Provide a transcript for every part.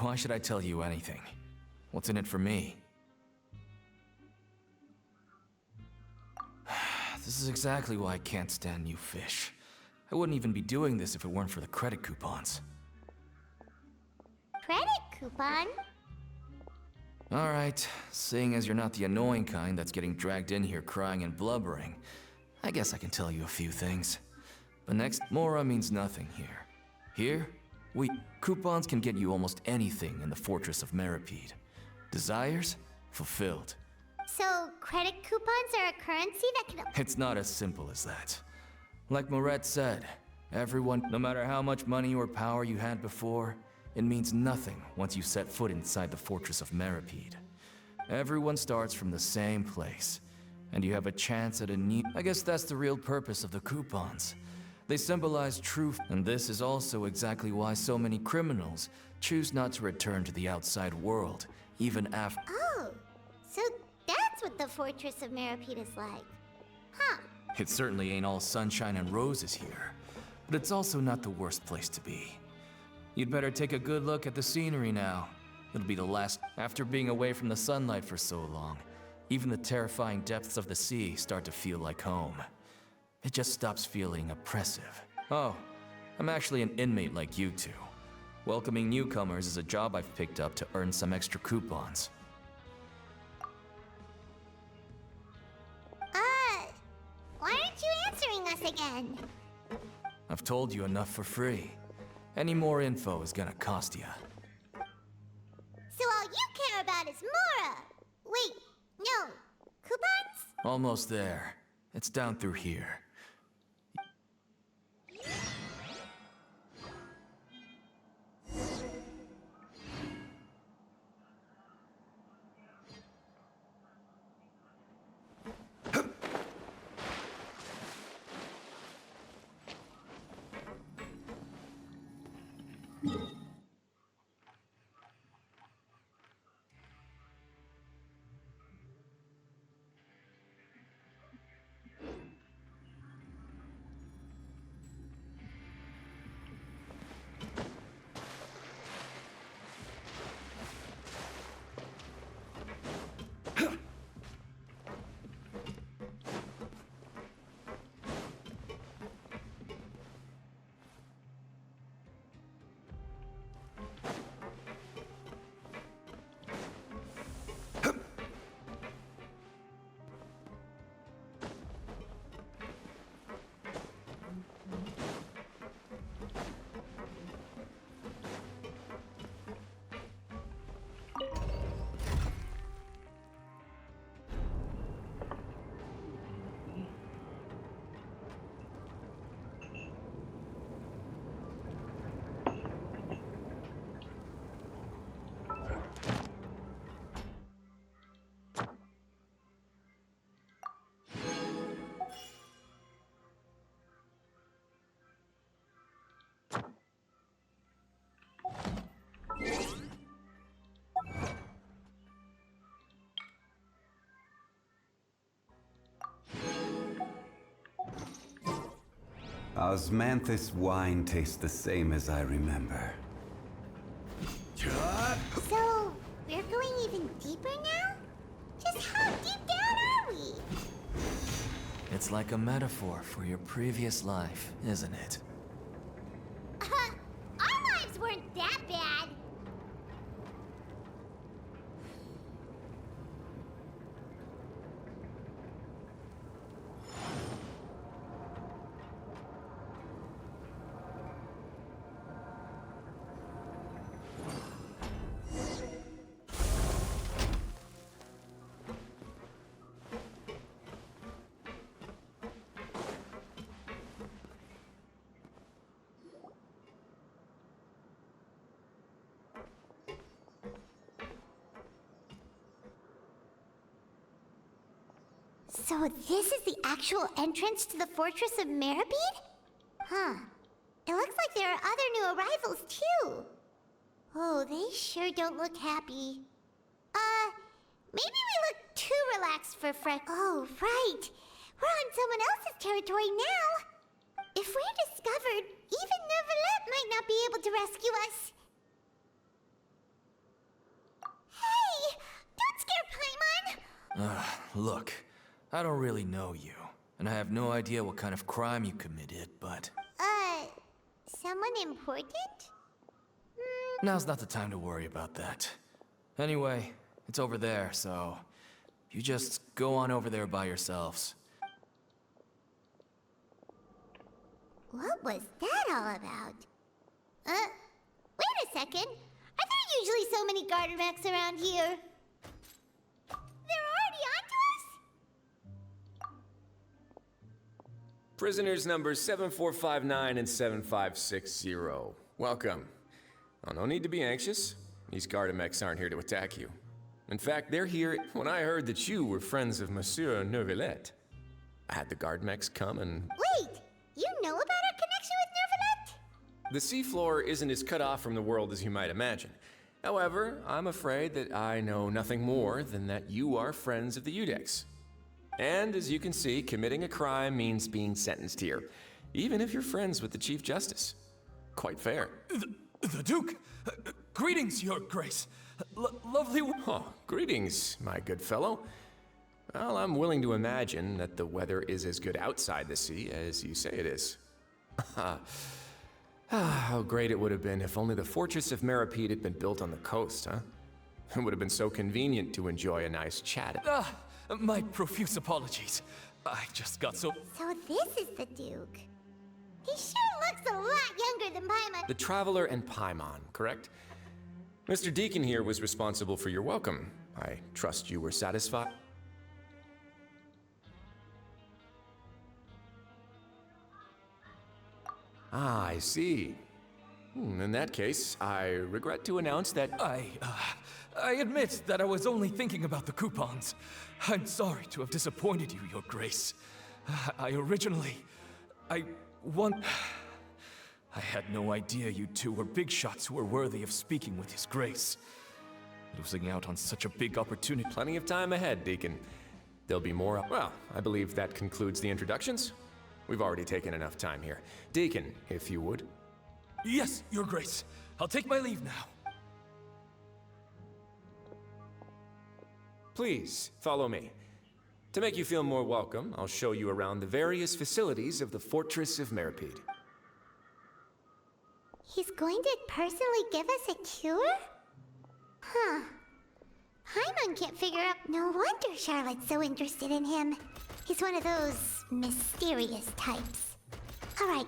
Why should I tell you anything? What's in it for me? This is exactly why I can't stand new fish. I wouldn't even be doing this if it weren't for the credit coupons. Credit coupon? Alright, seeing as you're not the annoying kind that's getting dragged in here crying and blubbering, I guess I can tell you a few things. But next, Mora means nothing here. Here, coupons can get you almost anything in the Fortress of Meropide. Desires? Fulfilled. So, credit coupons are a currency that can... It's not as simple as that. Like Moret said, everyone, no matter how much money or power you had before, it means nothing once you set foot inside the Fortress of Meropide. Everyone starts from the same place, and you have a chance at a new... I guess that's the real purpose of the coupons. They symbolize truth, and this is also exactly why so many criminals choose not to return to the outside world, even after... Oh, so that's what the Fortress of Meropide is like. Huh. It certainly ain't all sunshine and roses here, but it's also not the worst place to be. You'd better take a good look at the scenery now. It'll be the last. After being away from the sunlight for so long, even the terrifying depths of the sea start to feel like home. It just stops feeling oppressive. Oh, I'm actually an inmate like you two. Welcoming newcomers is a job I've picked up to earn some extra coupons. Why aren't you answering us again? I've told you enough for free. Any more info is gonna cost you. So all you care about is Mora! Wait, no, coupons? Almost there. It's down through here. Osmanthus wine tastes the same as I remember. So, we're going even deeper now? Just how deep down are we? It's like a metaphor for your previous life, isn't it? Our lives weren't that bad. So this is the actual entrance to the Fortress of Meropide? Huh. It looks like there are other new arrivals, too. Oh, they sure don't look happy. Maybe we look too relaxed for Oh, right. We're on someone else's territory now. If we're discovered, even Neuvillette might not be able to rescue us. Look, I don't really know you, and I have no idea what kind of crime you committed, but... Someone important? Now's not the time to worry about that. Anyway, it's over there, so... You just go on over there by yourselves. What was that all about? Wait a second. Are there usually so many garter mechs around here? They're already onto us? Prisoners numbers 7459 and 7560. Welcome. Oh, no need to be anxious. These Gardamex aren't here to attack you. In fact, they're here when I heard that you were friends of Monsieur Neuvillette. I had the Gardamex come and... Wait! You know about our connection with Neuvillette? The seafloor isn't as cut off from the world as you might imagine. However, I'm afraid that I know nothing more than that you are friends of the Udex. And as you can see, committing a crime means being sentenced here, even if you're friends with the Chief Justice. Quite fair. The Duke! Greetings, Your Grace. Lovely... Oh, greetings, my good fellow. Well, I'm willing to imagine that the weather is as good outside the sea as you say it is. How great it would have been if only the fortress of Meropide had been built on the coast, huh? It would have been so convenient to enjoy a nice chat. My profuse apologies. I just got so... So this is the Duke. He sure looks a lot younger than Paimon. The Traveler and Paimon, correct? Mr. Deacon here was responsible for your welcome. I trust you were satisfied. Ah, I see. In that case, I regret to announce that... I admit that I was only thinking about the coupons. I'm sorry to have disappointed you, Your Grace. I had no idea you two were big shots who were worthy of speaking with His Grace. Losing out on such a big opportunity... Plenty of time ahead, Deacon. There'll be more... Well, I believe that concludes the introductions. We've already taken enough time here. Deacon, if you would. Yes, Your Grace. I'll take my leave now. Please, follow me. To make you feel more welcome, I'll show you around the various facilities of the Fortress of Meropide. He's going to personally give us a cure? Huh. Paimon can't figure out... No wonder Charlotte's so interested in him. He's one of those mysterious types. All right.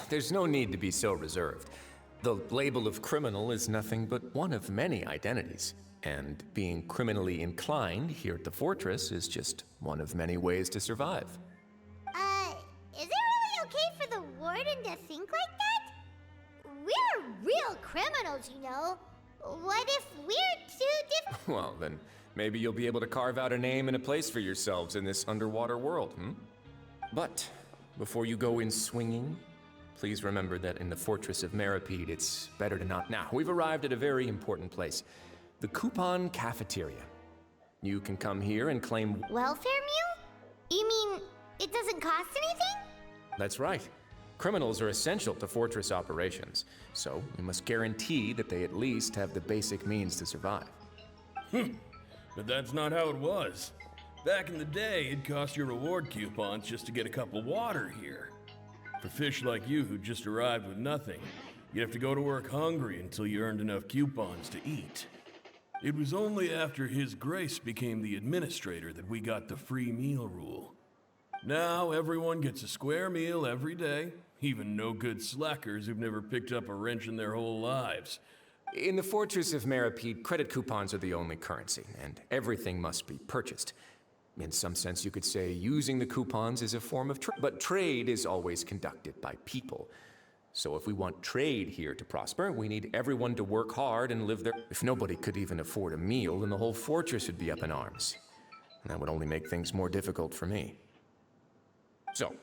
There's no need to be so reserved. The label of criminal is nothing but one of many identities. And being criminally inclined here at the fortress is just one of many ways to survive. Is it really okay for the warden to think like that? We're real criminals, you know. What if we're too different? Well, then maybe you'll be able to carve out a name and a place for yourselves in this underwater world, But before you go in swinging, please remember that in the Fortress of Meropide, it's better to not... Now, we've arrived at a very important place. The Coupon Cafeteria. You can come here and claim... Welfare meal? You mean it doesn't cost anything? That's right. Criminals are essential to Fortress operations, so we must guarantee that they at least have the basic means to survive. But that's not how it was. Back in the day, it cost your reward coupons just to get a cup of water here. For fish like you who just arrived with nothing, you'd have to go to work hungry until you earned enough coupons to eat. It was only after His Grace became the administrator that we got the free meal rule. Now everyone gets a square meal every day, Even no-good slackers who've never picked up a wrench in their whole lives. In the Fortress of Meropide, credit coupons are the only currency, and everything must be purchased. In some sense, you could say using the coupons is a form of trade, but trade is always conducted by people. So if we want trade here to prosper, we need everyone to work hard and live their... If nobody could even afford a meal, then the whole fortress would be up in arms. And that would only make things more difficult for me. So,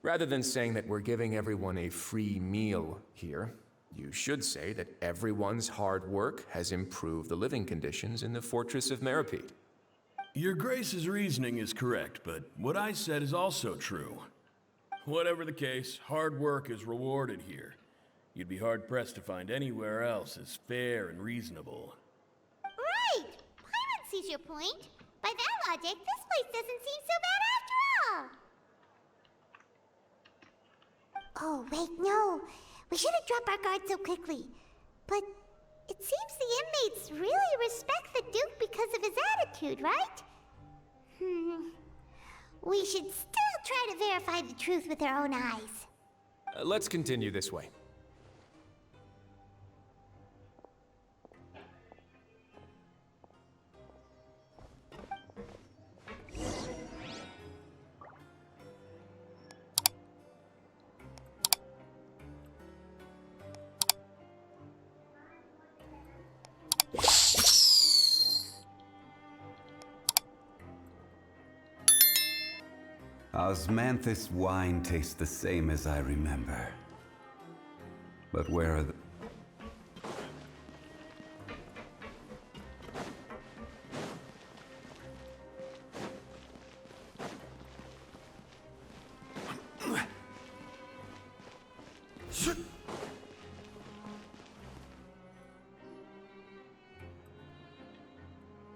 rather than saying that we're giving everyone a free meal here, you should say that everyone's hard work has improved the living conditions in the Fortress of Meropide. Your Grace's reasoning is correct, but what I said is also true. Whatever the case, hard work is rewarded here. You'd be hard-pressed to find anywhere else as fair and reasonable. Right! Paimon sees your point. By that logic, this place doesn't seem so bad after all. Oh, wait, no. We shouldn't drop our guard so quickly. But it seems the inmates really respect the Duke because of his attitude, right? We should still try to verify the truth with our own eyes. Let's continue this way. Osmanthus wine tastes the same as I remember. But where are the...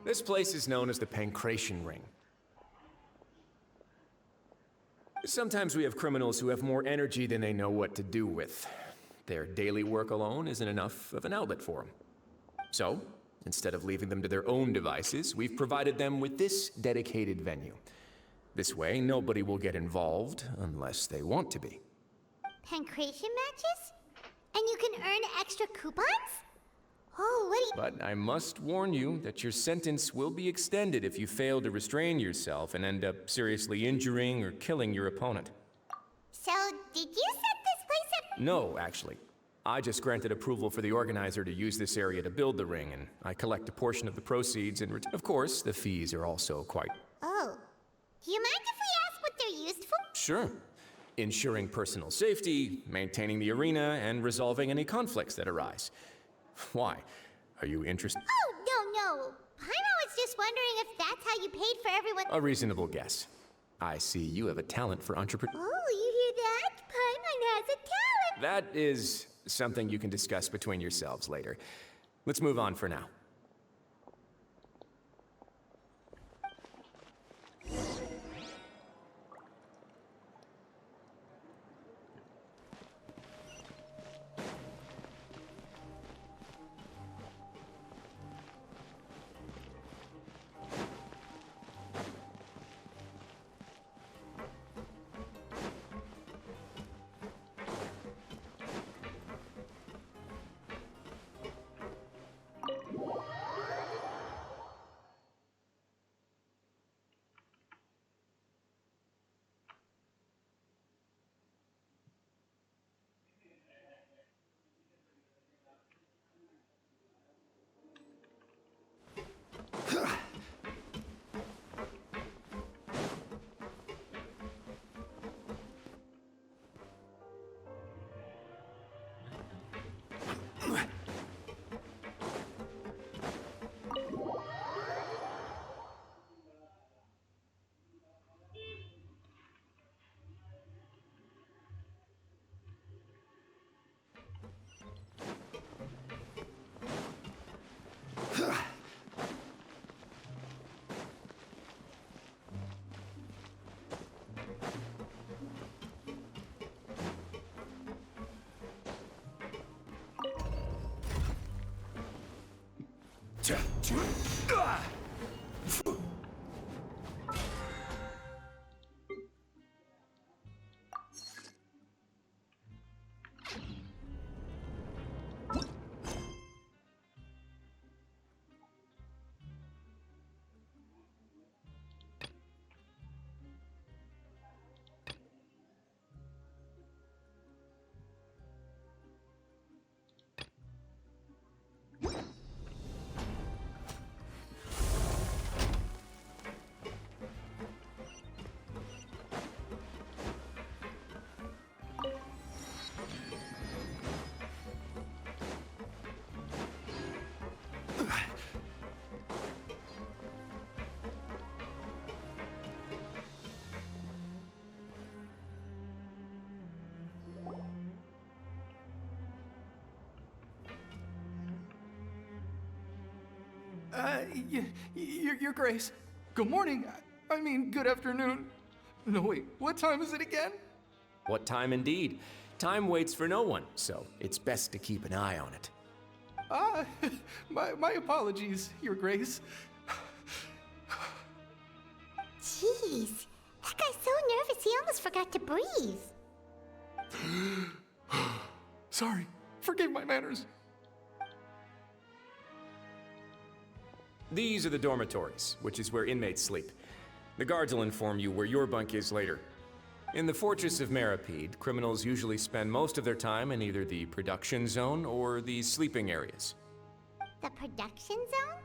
This place is known as the Pancration Ring. Sometimes we have criminals who have more energy than they know what to do with. Their daily work alone isn't enough of an outlet for them. So, instead of leaving them to their own devices, we've provided them with this dedicated venue. This way, nobody will get involved unless they want to be. Pancration matches? And you can earn extra coupons? Oh, what do you... But I must warn you that your sentence will be extended if you fail to restrain yourself and end up seriously injuring or killing your opponent. So, did you set this place up? No, actually. I just granted approval for the organizer to use this area to build the ring, and I collect a portion of the proceeds in return. Of course, the fees are also quite... Oh. Do you mind if we ask what they're used for? Sure. Ensuring personal safety, maintaining the arena, and resolving any conflicts that arise. Why? Are you interested? Oh, no. Paimon was just wondering if that's how you paid for everyone. A reasonable guess. I see you have a talent for entrepreneur. Oh, you hear that? Paimon has a talent. That is something you can discuss between yourselves later. Let's move on for now. Your Grace. Good morning. I mean, good afternoon. No, wait, what time is it again? What time indeed? Time waits for no one, so it's best to keep an eye on it. My apologies, Your Grace. Jeez, that guy's so nervous he almost forgot to breathe. Sorry, forgive my manners. These are the dormitories, which is where inmates sleep. The guards will inform you where your bunk is later. In the Fortress of Meropide, criminals usually spend most of their time in either the production zone or the sleeping areas. The production zone?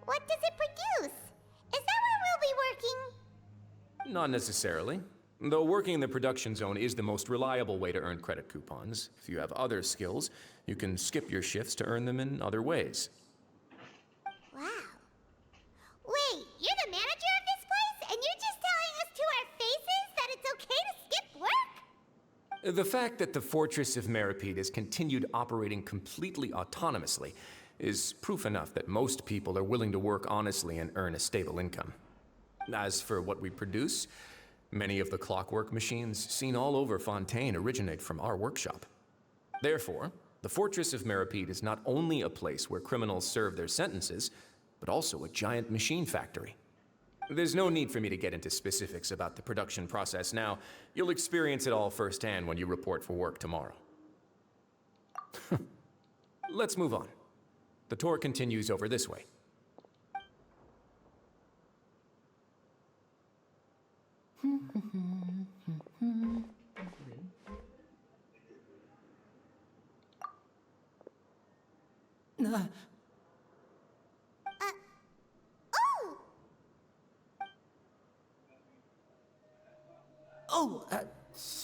What does it produce? Is that where we'll be working? Not necessarily. Though working in the production zone is the most reliable way to earn credit coupons, if you have other skills, you can skip your shifts to earn them in other ways. Wow. Wait, you're the manager of this place, and you're just telling us to our faces that it's okay to skip work? The fact that the Fortress of Meropide has continued operating completely autonomously is proof enough that most people are willing to work honestly and earn a stable income. As for what we produce, many of the clockwork machines seen all over Fontaine originate from our workshop. Therefore, the Fortress of Meropide is not only a place where criminals serve their sentences, but also a giant machine factory. There's no need for me to get into specifics about the production process now. You'll experience it all firsthand when you report for work tomorrow. Let's move on. The tour continues over this way.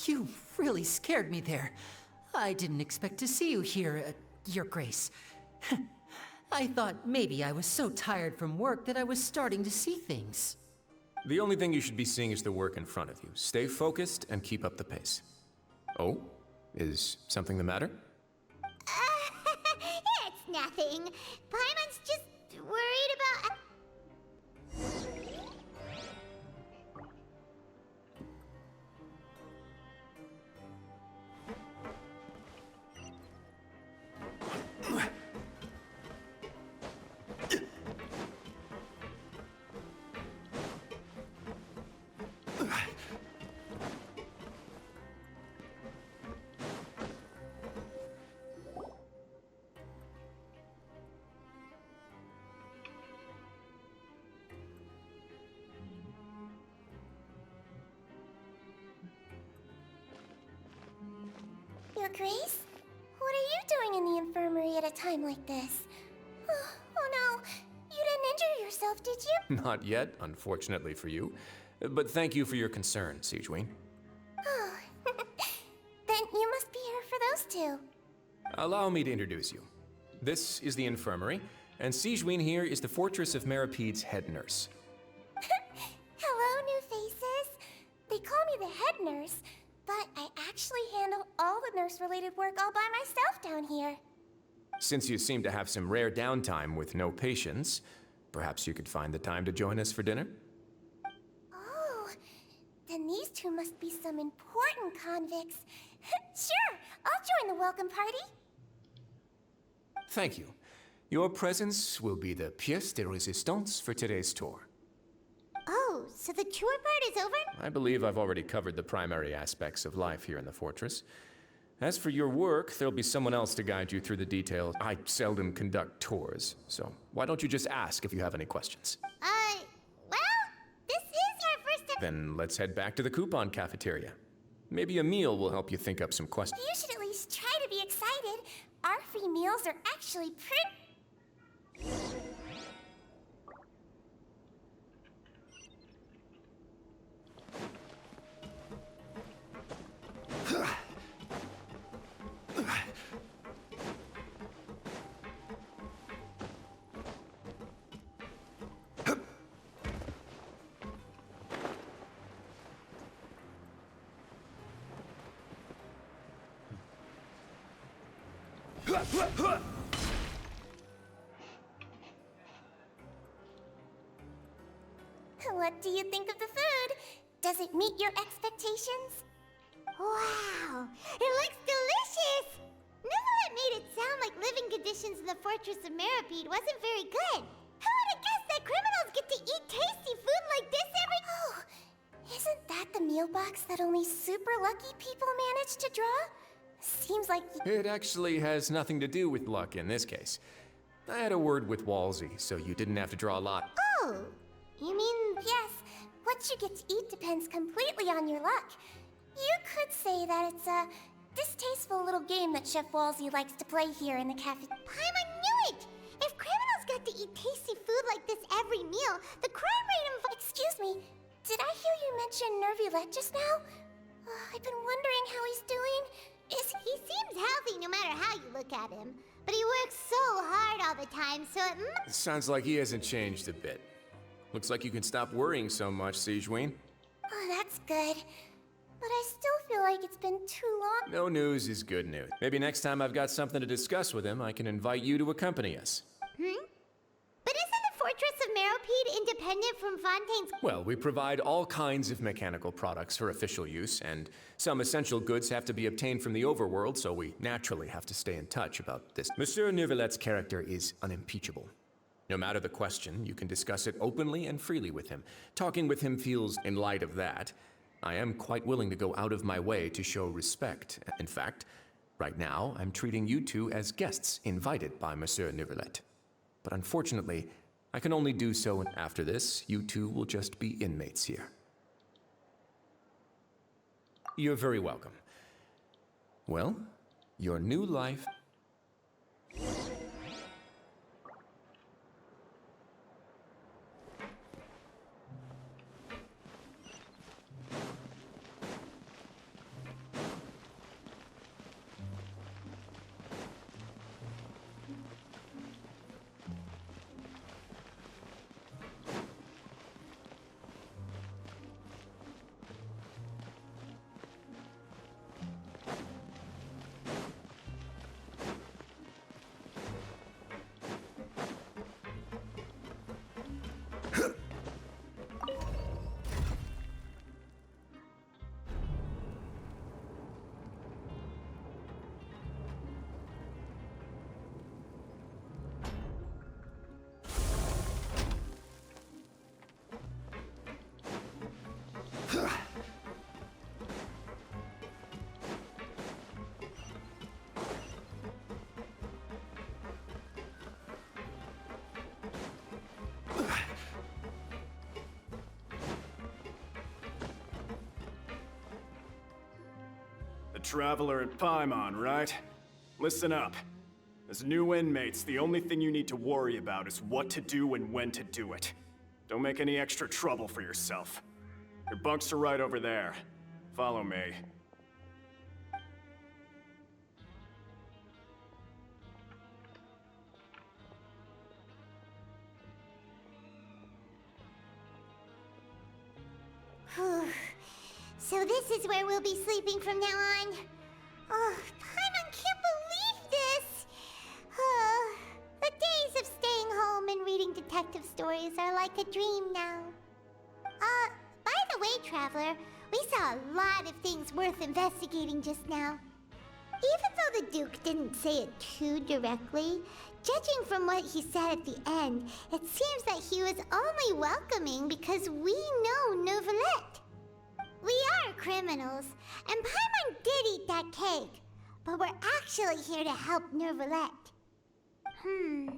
You really scared me there. I didn't expect to see you here, Your Grace. I thought maybe I was so tired from work that I was starting to see things. The only thing you should be seeing is the work in front of you. Stay focused and keep up the pace. Oh? Is something the matter? It's nothing. Paimon's just worried about... Your Grace? What are you doing in the infirmary at a time like this? Oh no, you didn't injure yourself, did you? Not yet, unfortunately for you. But thank you for your concern, Sigewinne. Oh, then you must be here for those two. Allow me to introduce you. This is the infirmary, and Sigewinne here is the Fortress of Meropide's head nurse. Hello, new faces. They call me the head nurse, but I actually handle all the nurse-related work all by myself down here. Since you seem to have some rare downtime with no patients, perhaps you could find the time to join us for dinner? Oh, then these two must be some important convicts. Sure, I'll join the welcome party. Thank you. Your presence will be the pièce de résistance for today's tour. Oh, so the tour part is over? I believe I've already covered the primary aspects of life here in the fortress. As for your work, there'll be someone else to guide you through the details. I seldom conduct tours, so why don't you just ask if you have any questions? Well, this is our first time. Then let's head back to the coupon cafeteria. Maybe a meal will help you think up some questions. You should at least try to be excited. Our free meals are actually pretty... What do you think of the food? Does it meet your expectations? Wow, it looks delicious! Neverlet made it sound like living conditions in the Fortress of Meropide wasn't very good. Who would have guessed that criminals get to eat tasty food like this every— Oh, isn't that the meal box that only super lucky people manage to draw? Seems like— It actually has nothing to do with luck in this case. I had a word with Walsey, so you didn't have to draw a lot. Oh, you mean— Yes, what you get to eat depends completely on your luck. You could say that it's a distasteful little game that Chef Walsey likes to play here in the cafe— Paimon knew it! If criminals got to eat tasty food like this every meal, the crime rate in— Excuse me, did I hear you mention Nervulette just now? I've been wondering how he's doing. He seems healthy no matter how you look at him, but he works so hard all the time, so it Sounds like he hasn't changed a bit. Looks like you can stop worrying so much, Sigewinne. Oh, that's good. But I still feel like it's been too long. No news is good news. Maybe next time I've got something to discuss with him, I can invite you to accompany us. But isn't the Fortress of Meropide independent from Fontaine's— Well, we provide all kinds of mechanical products for official use, and some essential goods have to be obtained from the overworld, so we naturally have to stay in touch about this. Monsieur Nervulette's character is unimpeachable. No matter the question, you can discuss it openly and freely with him. Talking with him feels, in light of that, I am quite willing to go out of my way to show respect. In fact, right now, I'm treating you two as guests invited by Monsieur Nervulette. But unfortunately, I can only do so, and after this, you two will just be inmates here. You're very welcome. Well, your new life... The Traveler at Paimon, right? Listen up. As new inmates, the only thing you need to worry about is what to do and when to do it. Don't make any extra trouble for yourself. Your bunks are right over there. Follow me. So this is where we'll be sleeping from now on. Oh, Paimon can't believe this! The days of staying home and reading detective stories are like a dream now. By the way, Traveler, we saw a lot of things worth investigating just now. Even though the Duke didn't say it too directly, judging from what he said at the end, it seems that he was only welcoming because we know Nervulette. We are criminals, and Paimon did eat that cake, but we're actually here to help Nervulette. Is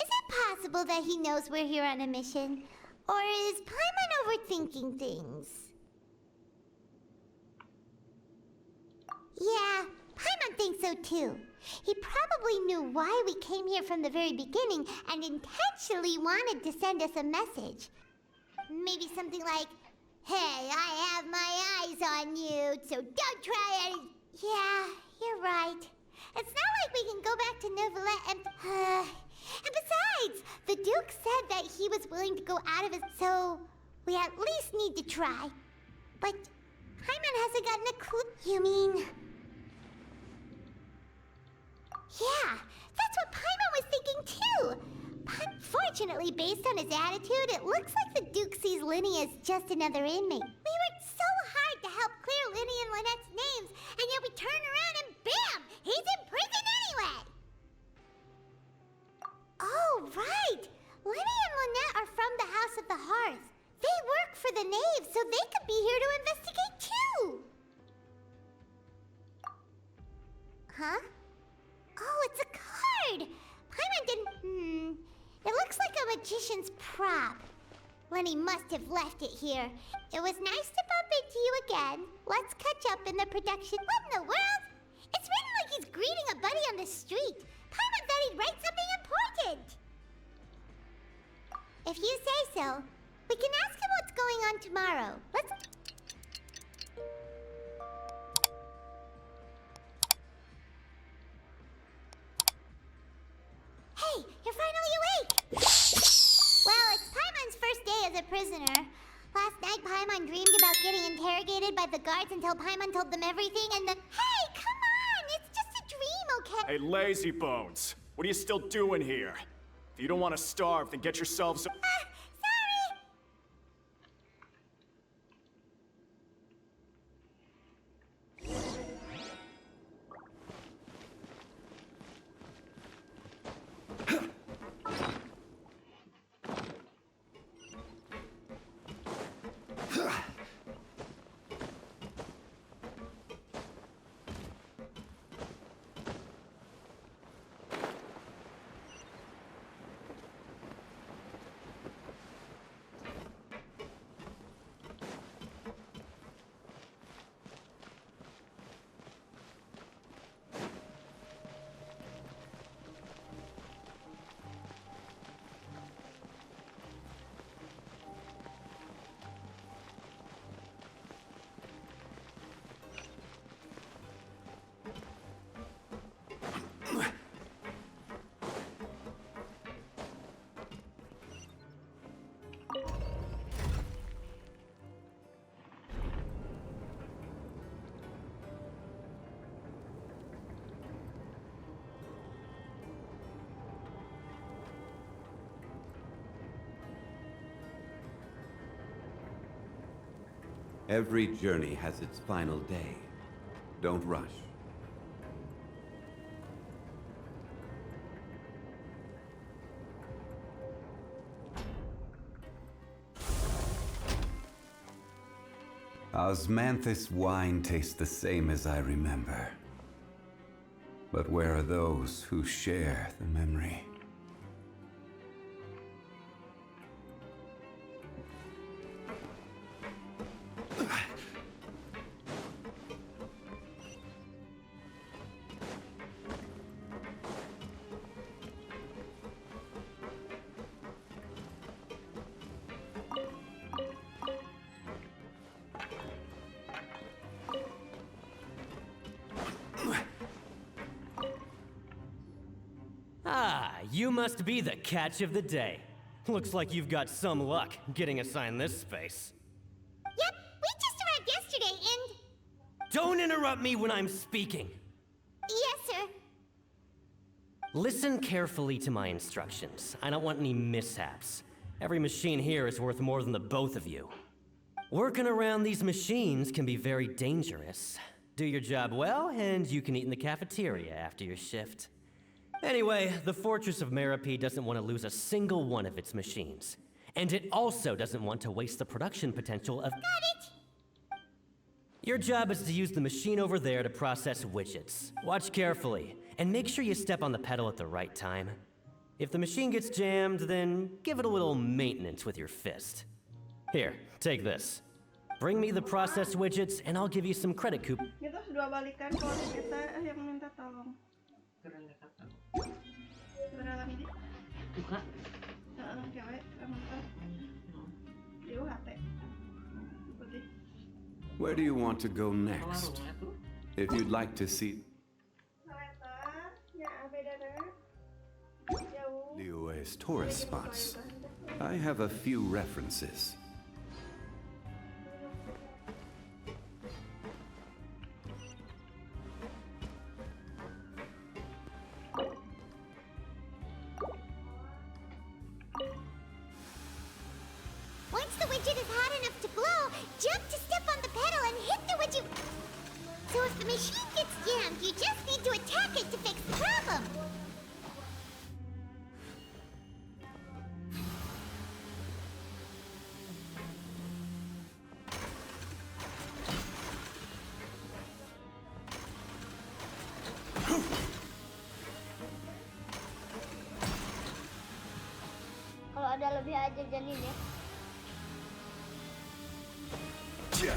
it possible that he knows we're here on a mission? Or is Paimon overthinking things? Yeah, Paimon thinks so too. He probably knew why we came here from the very beginning and intentionally wanted to send us a message. Maybe something like, "Hey, I have my eyes on you, so don't try any—" Yeah, you're right. It's not like we can go back to Nervulette and besides, the Duke said that he was willing to go out of it, so we at least need to try. But Paimon hasn't gotten a clue. You mean... Yeah, that's what Paimon was thinking too. But fortunately, based on his attitude, it looks like the Duke sees Linny as just another inmate. We worked so hard to help clear Linny and Lynette's names, and yet we turn around and bam! He's in prison anyway! Oh, right! Linny and Lynette are from the House of the Hearth. They work for the Knave, so they could be here to investigate too! Huh? Oh, it's a card! Paimon didn't... It looks like a magician's prop. Lenny must have left it here. It was nice to bump into you again. Let's catch up in the production. What in the world? It's written like he's greeting a buddy on the street. Paimon thought he'd write something important. If you say so, we can ask him what's going on tomorrow. Let's... Hey, you're finally awake! Well, it's Paimon's first day as a prisoner. Last night, Paimon dreamed about getting interrogated by the guards until Paimon told them everything and then... Hey, come on! It's just a dream, okay? Hey, lazy bones. What are you still doing here? If you don't want to starve, then get yourselves... Sorry! Every journey has its final day. Don't rush. Osmanthus wine tastes the same as I remember. But where are those who share the memory? Ah, you must be the catch of the day. Looks like you've got some luck getting assigned this space. Yep, we just arrived yesterday and... Don't interrupt me when I'm speaking. Yes, sir. Listen carefully to my instructions. I don't want any mishaps. Every machine here is worth more than the both of you. Working around these machines can be very dangerous. Do your job well, and you can eat in the cafeteria after your shift. Anyway, the Fortress of Meropide doesn't want to lose a single one of its machines. And it also doesn't want to waste the production potential of... Got it! Your job is to use the machine over there to process widgets. Watch carefully, and make sure you step on the pedal at the right time. If the machine gets jammed, then give it a little maintenance with your fist. Here, take this. Bring me the process widgets, and I'll give you some credit coupon. Kita harus dua balikan kalau kita yang minta tolong. Beneran ini? Buka. Cewek, mantap. Dia UHT. Putih. Where do you want to go next? If you'd like to see Saleta, ya beda deh. Jauh. Liyue's tourist spots, I have a few references. Once the widget is jump to step on the pedal and hit the widget. So if the machine gets jammed, you just need to attack it to fix the problem. Kalau ada lebih aja janin ya. So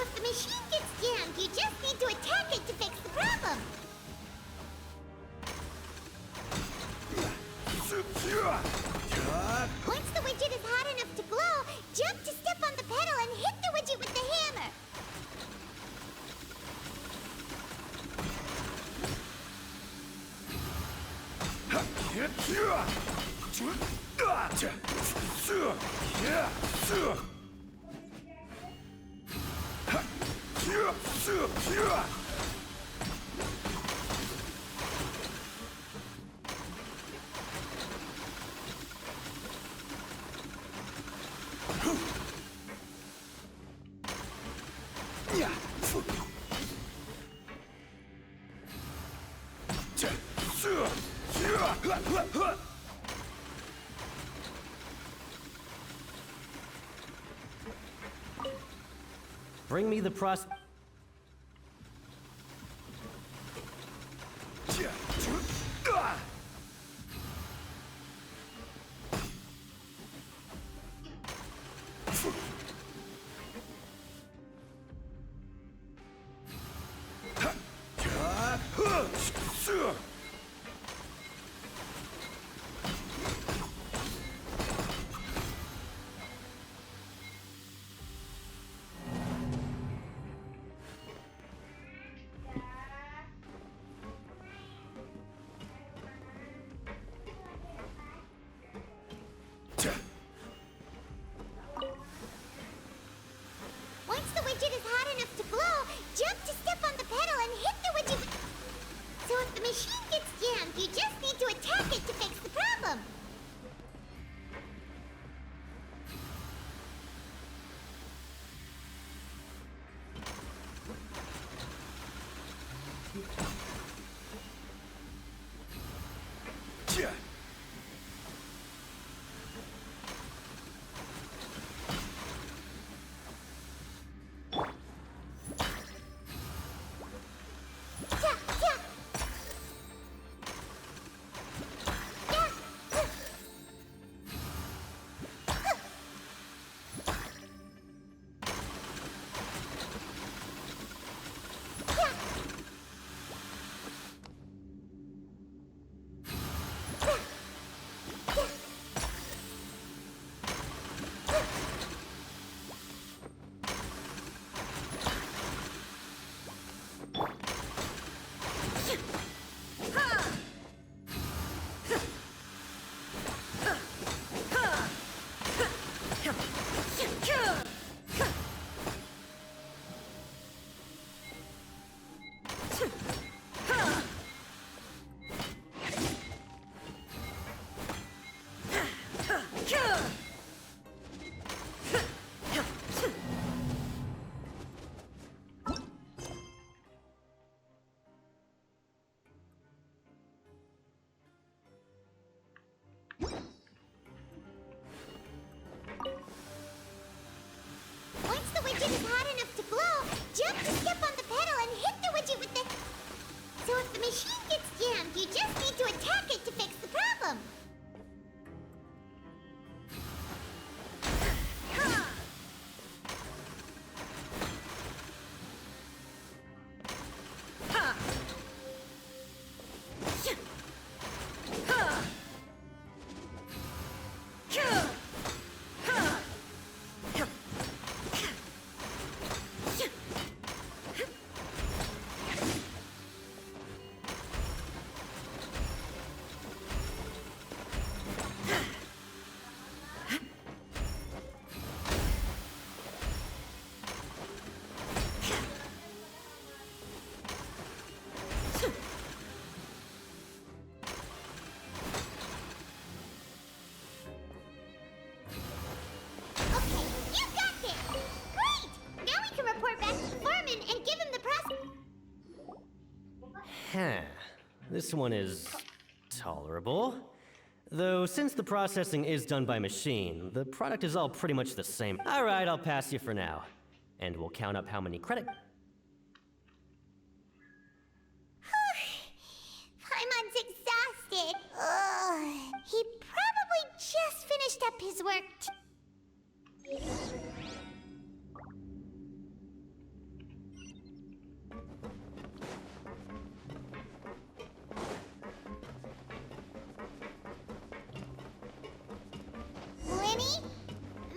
if the machine gets jammed, you just need to attack it to fix the problem. Once the widget is hot enough to glow, jump to step on the pedal and hit the widget with the hammer. Bring me the pros... Once the widget is hot enough to glow, jump to step on the pedal and hit the widget with... So if the machine gets jammed, you just need to attack it to fix the problem. Once the widget is hot enough to glow, jump to step on the pedal and hit the widget with the... This one is tolerable. Though, since the processing is done by machine, the product is all pretty much the same. Alright, I'll pass you for now. And we'll count up how many credit... Paimon's exhausted. Ugh. He probably just finished up his work. Lenny?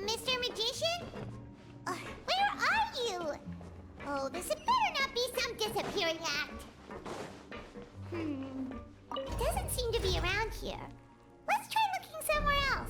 Mr. Magician? Where are you? Oh, this had better not be some disappearing act. It doesn't seem to be around here. Let's try looking somewhere else.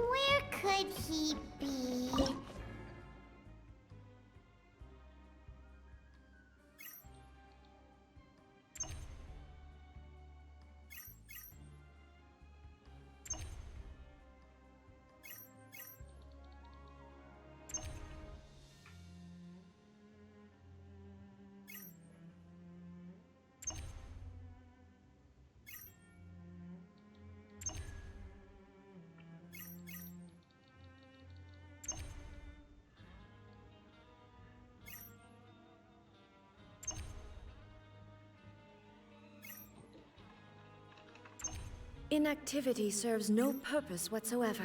Where could he be? Inactivity serves no purpose whatsoever.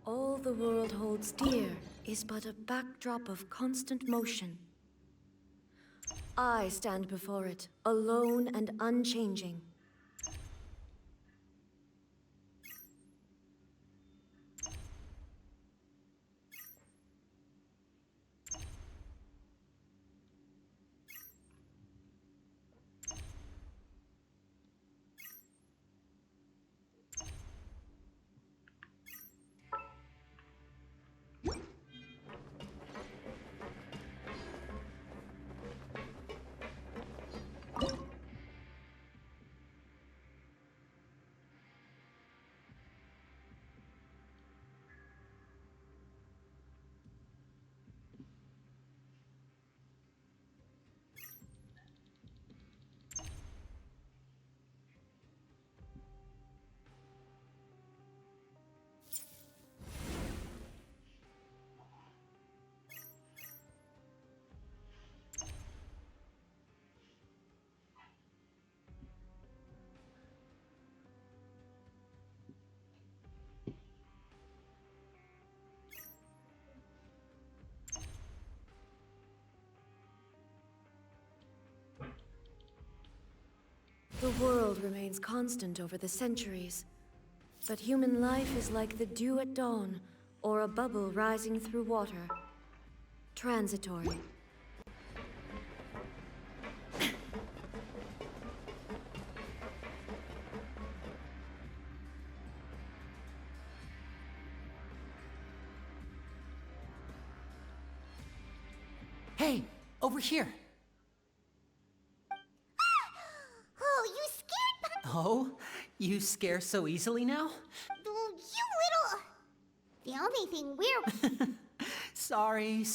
All the world holds dear is but a backdrop of constant motion. I stand before it, alone and unchanging. The world remains constant over the centuries, but human life is like the dew at dawn, or a bubble rising through water. Transitory. Hey, over here. Oh, you scared Oh, you scare so easily now? Oh, you little... The only thing we're... Sorry.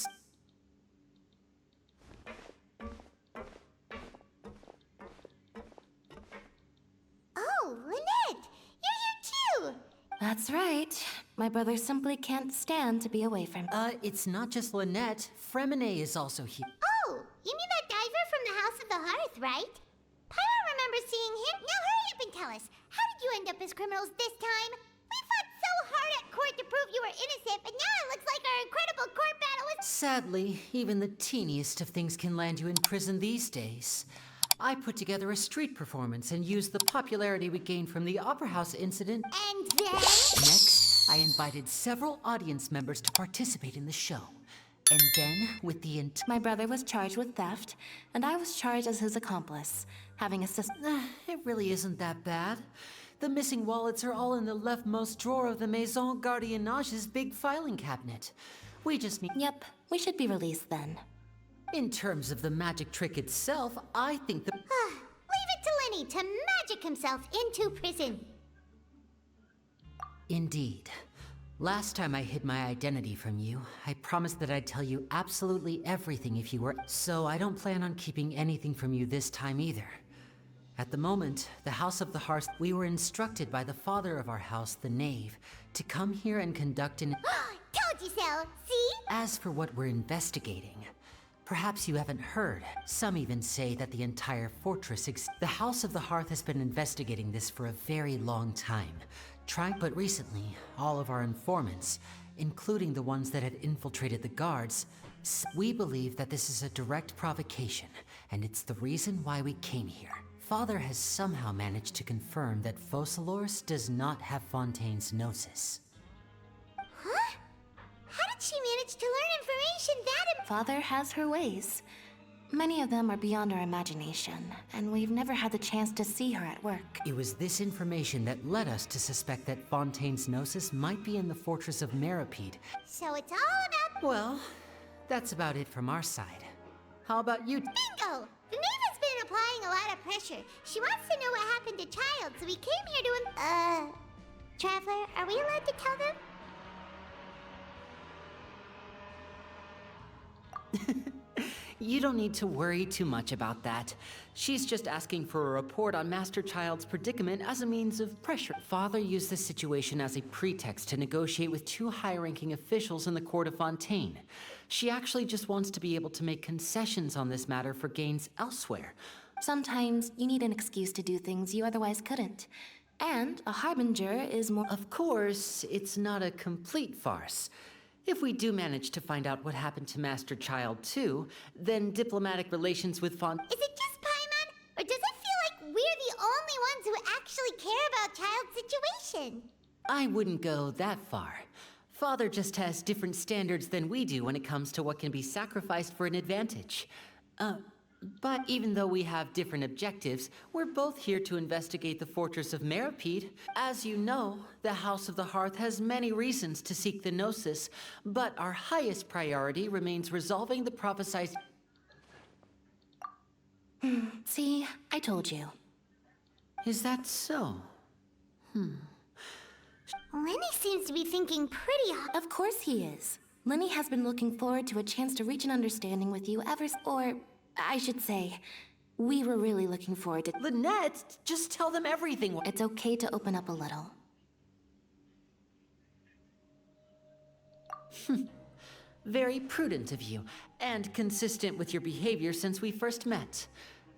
Oh, Lynette! You're here too! That's right. My brother simply can't stand to be away from It's not just Lynette. Fremine is also here. Oh, you mean that diver from the House of the the Hearth, right? Paimon remembers seeing him. Now hurry up and tell us. How did you end up as criminals this time? We fought so hard at court to prove you were innocent, but now it looks like our incredible court battle was— Sadly, even the teeniest of things can land you in prison these days. I put together a street performance and used the popularity we gained from the Opera House incident. And then? Next, I invited several audience members to participate in the show. And then, with the My brother was charged with theft, and I was charged as his accomplice, having assisted. It really isn't that bad. The missing wallets are all in the leftmost drawer of the Maison Gardiennage's big filing cabinet. We just need— Yep, we should be released then. In terms of the magic trick itself, I think the— Leave it to Lenny to magic himself into prison. Indeed. Last time I hid my identity from you, I promised that I'd tell you absolutely everything if you were— So I don't plan on keeping anything from you this time either. At the moment, the House of the Hearth, we were instructed by the father of our house, the Knave, to come here and conduct an— Told you so, see? As for what we're investigating, perhaps you haven't heard. Some even say that the entire fortress The House of the Hearth has been investigating this for a very long time. But recently, all of our informants, including the ones that had infiltrated the guards, we believe that this is a direct provocation, and it's the reason why we came here. Father has somehow managed to confirm that Focalors does not have Fontaine's Gnosis. Huh? How did she manage to learn information that Father has her ways. Many of them are beyond our imagination, and we've never had the chance to see her at work. It was this information that led us to suspect that Fontaine's Gnosis might be in the fortress of Meropide. So it's all about— Well, that's about it from our side. How about you? Bingo! The Knave has been applying a lot of pressure. She wants to know what happened to Child, so we came here to— Traveler, are we allowed to tell them? You don't need to worry too much about that. She's just asking for a report on Master Child's predicament as a means of pressure. Father used the situation as a pretext to negotiate with two high-ranking officials in the court of Fontaine. She actually just wants to be able to make concessions on this matter for gains elsewhere. Sometimes you need an excuse to do things you otherwise couldn't. And a harbinger is more— Of course, it's not a complete farce. If we do manage to find out what happened to Master Child too, then diplomatic relations with Is it just Paimon? Or does it feel like we're the only ones who actually care about Child's situation? I wouldn't go that far. Father just has different standards than we do when it comes to what can be sacrificed for an advantage. But even though we have different objectives, we're both here to investigate the fortress of Meropide. As you know, the House of the Hearth has many reasons to seek the Gnosis, but our highest priority remains resolving the prophesied— See, I told you. Is that so? Lenny seems to be thinking pretty hard. Of course he is. Lenny has been looking forward to a chance to reach an understanding with you or I should say, we were really looking forward to— Lynette, just tell them everything. It's okay to open up a little. Very prudent of you, and consistent with your behavior since we first met.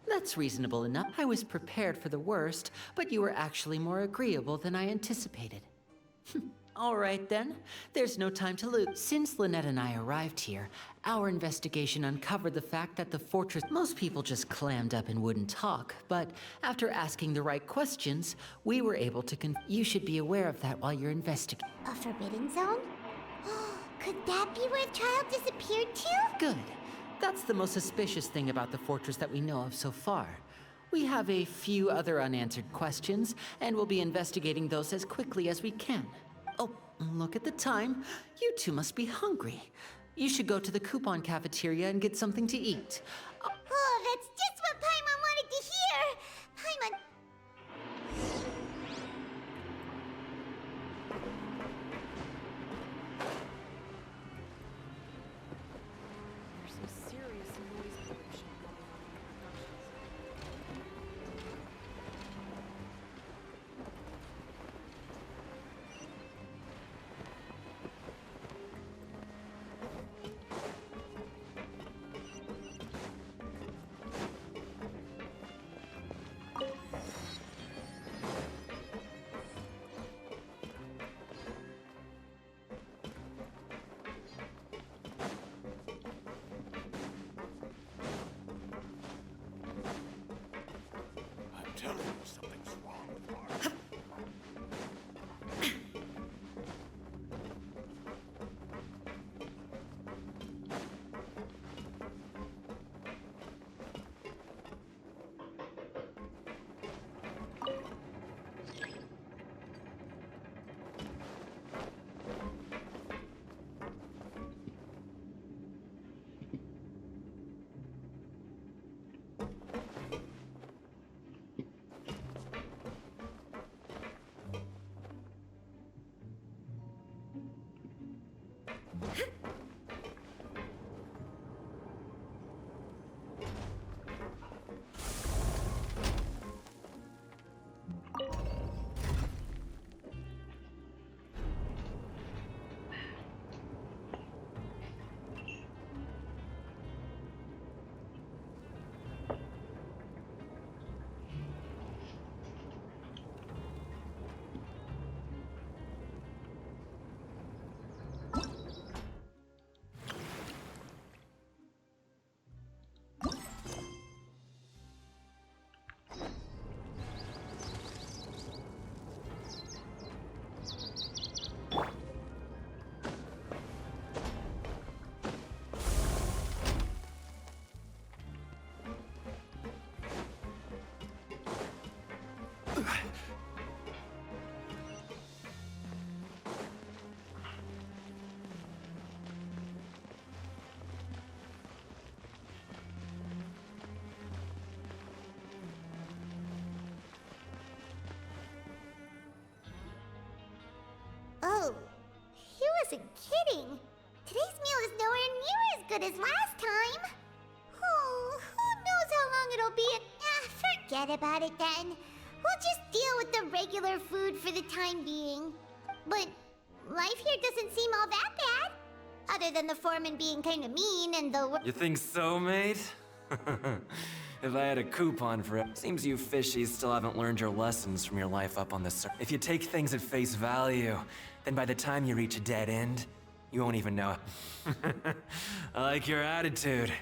That's reasonable enough. I was prepared for the worst, but you were actually more agreeable than I anticipated. All right then, there's no time to lose. Since Lynette and I arrived here, our investigation uncovered the fact that the fortress— Most people just clammed up and wouldn't talk, but after asking the right questions, we were able to You should be aware of that while you're investigating. A forbidden zone? Could that be where Child disappeared to? Good. That's the most suspicious thing about the fortress that we know of so far. We have a few other unanswered questions, and we'll be investigating those as quickly as we can. Oh, look at the time. You two must be hungry. You should go to the coupon cafeteria and get something to eat. Oh, that's just what Paimon wanted to hear! Paimon— wasn't kidding. Today's meal is nowhere near as good as last time. Oh, who knows how long it'll be? Forget about it then. We'll just deal with the regular food for the time being. But life here doesn't seem all that bad. Other than the foreman being kind of mean and the... You think so, mate? If I had a coupon for it. Seems you fishies still haven't learned your lessons from your life up on the surface. If you take things at face value, then by the time you reach a dead end, you won't even know it. I like your attitude.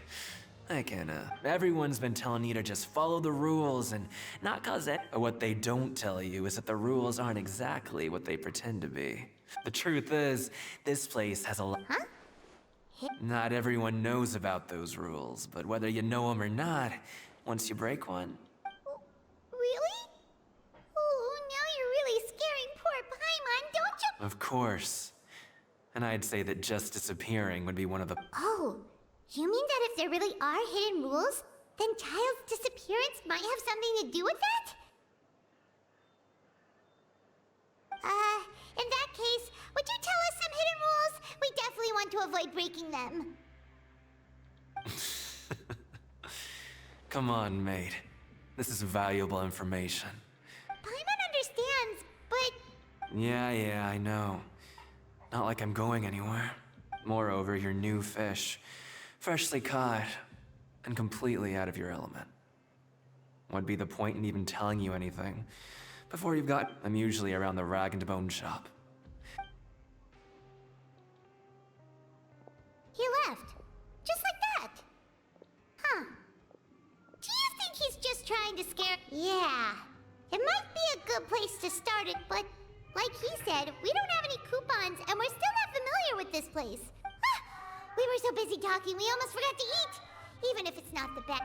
I can, everyone's been telling you to just follow the rules and not cause it. What they don't tell you is that the rules aren't exactly what they pretend to be. The truth is, this place has a lot. Huh? Not everyone knows about those rules, but whether you know them or not, once you break one. Really? Oh, now you're really scaring poor Paimon, don't you? Of course. And I'd say that just disappearing would be one of the... Oh, you mean that if there really are hidden rules, then Child's disappearance might have something to do with that? In that case, would you tell us some hidden rules? We definitely want to avoid breaking them. Come on, mate. This is valuable information. Paimon understands, but... Yeah, I know. Not like I'm going anywhere. Moreover, you're new fish. Freshly caught, and completely out of your element. What'd be the point in even telling you anything? Before you've got... I'm usually around the rag and bone shop. He left. Just like that. Huh. Do you think he's just trying to scare... Yeah. It might be a good place to start it, but... Like he said, we don't have any coupons, and we're still not familiar with this place. We were so busy talking, we almost forgot to eat. Even if it's not the best.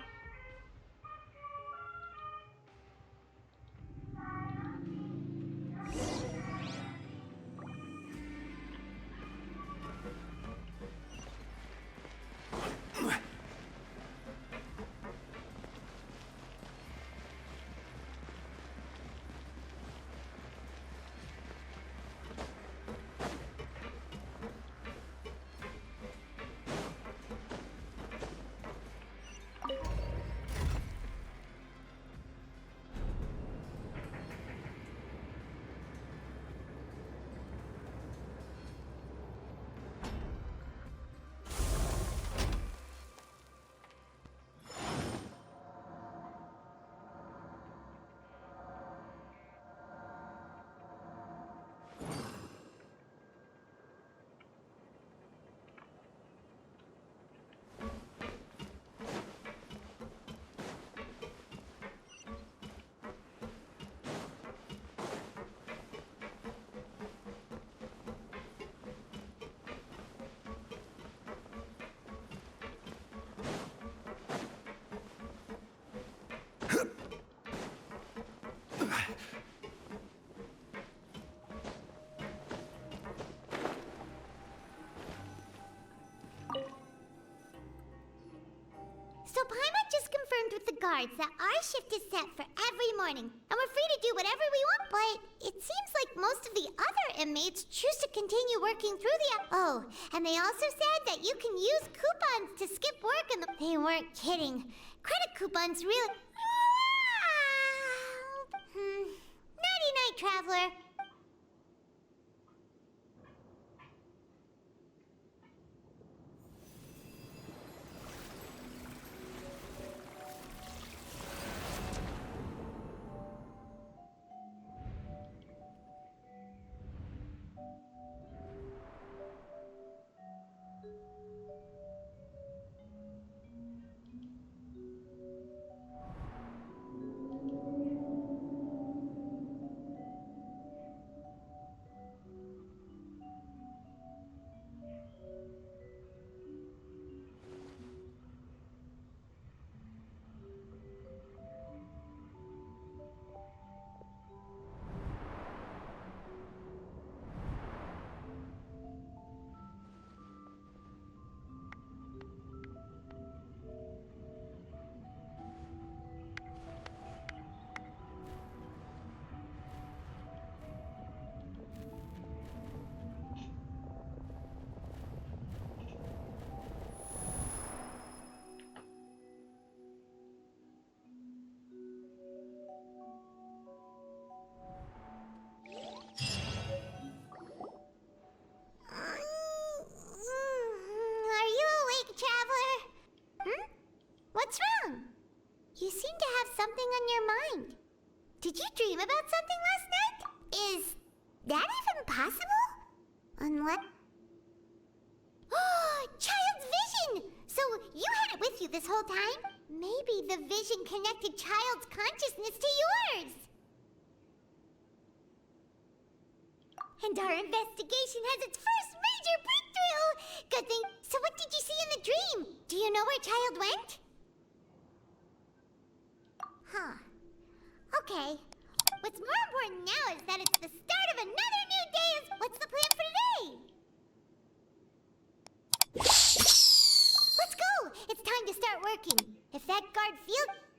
So Paimon just confirmed with the guards that our shift is set for every morning, and we're free to do whatever we want, but it seems like most of the other inmates choose to continue working through the... Oh, and they also said that you can use coupons to skip work and They weren't kidding. Credit coupons really... Nighty-night, traveler. What's wrong? You seem to have something on your mind. Did you dream about something last night? Is that even possible? Unless... Oh, Child's vision! So you had it with you this whole time? Maybe the vision connected Child's consciousness to yours. And our investigation has its first major breakthrough! Good thing. So what did you see in the dream? Do you know where Child went? Huh. Okay. What's more important now is that it's the start of another new day. What's the plan for today? Let's go! It's time to start working. If that guard feels...